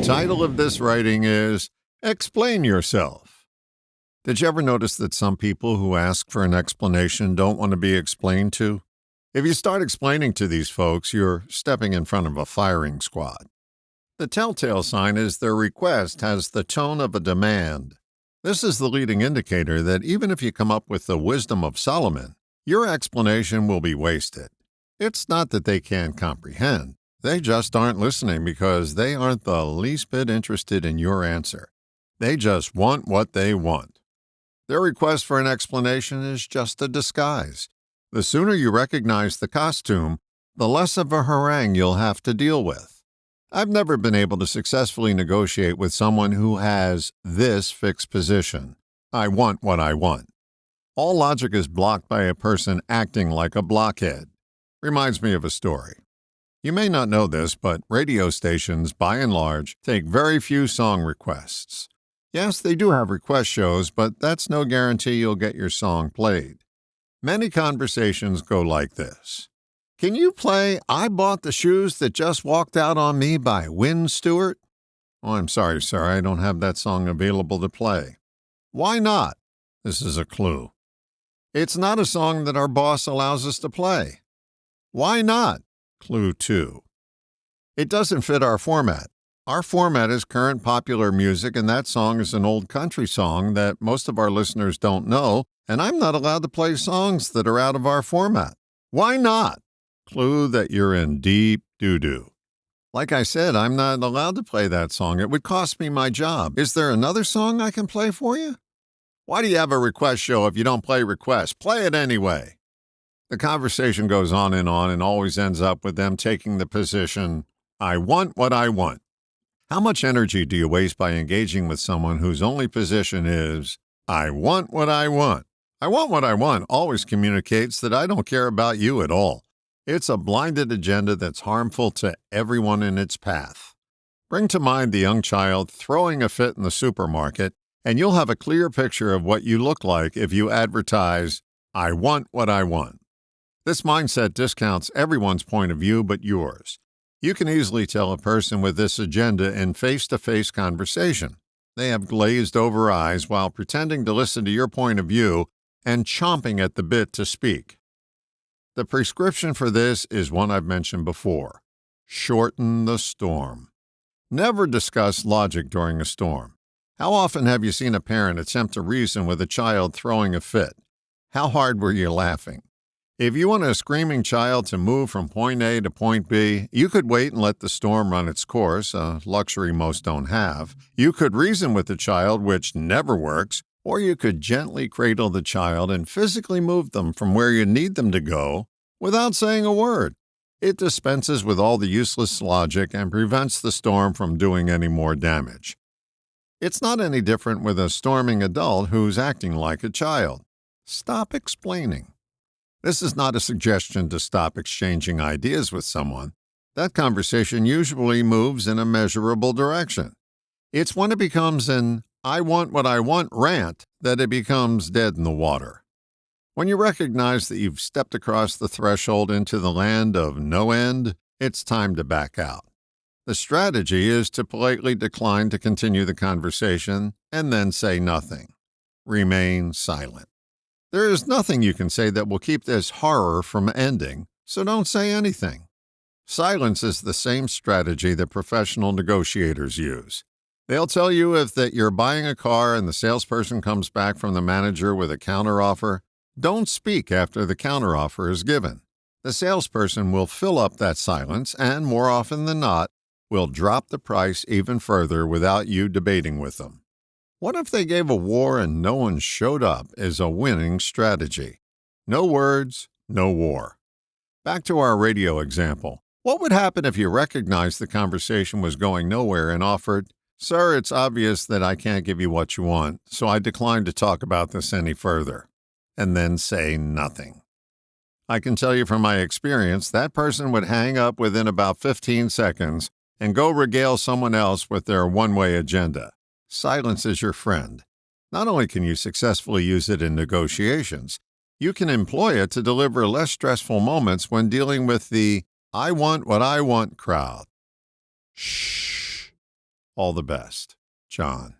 title of this writing is Explain Yourself. Did you ever notice that some people who ask for an explanation don't want to be explained to? If you start explaining to these folks, you're stepping in front of a firing squad. The telltale sign is their request has the tone of a demand. This is the leading indicator that even if you come up with the wisdom of Solomon, your explanation will be wasted. It's not that they can't comprehend. They just aren't listening because they aren't the least bit interested in your answer. They just want what they want. Their request for an explanation is just a disguise. The sooner you recognize the costume, the less of a harangue you'll have to deal with. I've never been able to successfully negotiate with someone who has this fixed position. I want what I want. All logic is blocked by a person acting like a blockhead. Reminds me of a story. You may not know this, but radio stations, by and large, take very few song requests. Yes, they do have request shows, but that's no guarantee you'll get your song played. Many conversations go like this. Can you play I Bought the Shoes That Just Walked Out on Me by Wynn Stewart? Oh, I'm sorry, sir, I don't have that song available to play. Why not? This is a clue. It's not a song that our boss allows us to play. Why not? Clue 2. It doesn't fit our format. Our format is current popular music, and that song is an old country song that most of our listeners don't know, and I'm not allowed to play songs that are out of our format. Why not? Clue that you're in deep doo-doo. Like I said, I'm not allowed to play that song. It would cost me my job. Is there another song I can play for you? Why do you have a request show if you don't play requests? Play it anyway. The conversation goes on and always ends up with them taking the position, I want what I want. How much energy do you waste by engaging with someone whose only position is, I want what I want? I want what I want always communicates that I don't care about you at all. It's a blinded agenda that's harmful to everyone in its path. Bring to mind the young child throwing a fit in the supermarket, and you'll have a clear picture of what you look like if you advertise, I want what I want. This mindset discounts everyone's point of view but yours. You can easily tell a person with this agenda in face-to-face conversation. They have glazed over eyes while pretending to listen to your point of view and chomping at the bit to speak. The prescription for this is one I've mentioned before. Shorten the storm. Never discuss logic during a storm. How often have you seen a parent attempt to reason with a child throwing a fit? How hard were you laughing? If you want a screaming child to move from point A to point B, you could wait and let the storm run its course, a luxury most don't have. You could reason with the child, which never works, or you could gently cradle the child and physically move them from where you need them to go without saying a word. It dispenses with all the useless logic and prevents the storm from doing any more damage. It's not any different with a storming adult who's acting like a child. Stop explaining. This is not a suggestion to stop exchanging ideas with someone. That conversation usually moves in a measurable direction. It's when it becomes an I want what I want rant that it becomes dead in the water. When you recognize that you've stepped across the threshold into the land of no end, it's time to back out. The strategy is to politely decline to continue the conversation and then say nothing. Remain silent. There is nothing you can say that will keep this horror from ending, so don't say anything. Silence is the same strategy that professional negotiators use. They'll tell you if that you're buying a car and the salesperson comes back from the manager with a counteroffer, don't speak after the counteroffer is given. The salesperson will fill up that silence and, more often than not, will drop the price even further without you debating with them. What if they gave a war and no one showed up is a winning strategy. No words, no war. Back to our radio example. What would happen if you recognized the conversation was going nowhere and offered, Sir, it's obvious that I can't give you what you want, so I decline to talk about this any further, and then say nothing. I can tell you from my experience that person would hang up within about 15 seconds and go regale someone else with their one-way agenda. Silence is your friend. Not only can you successfully use it in negotiations, you can employ it to deliver less stressful moments when dealing with the I want what I want crowd. Shh. All the best, John.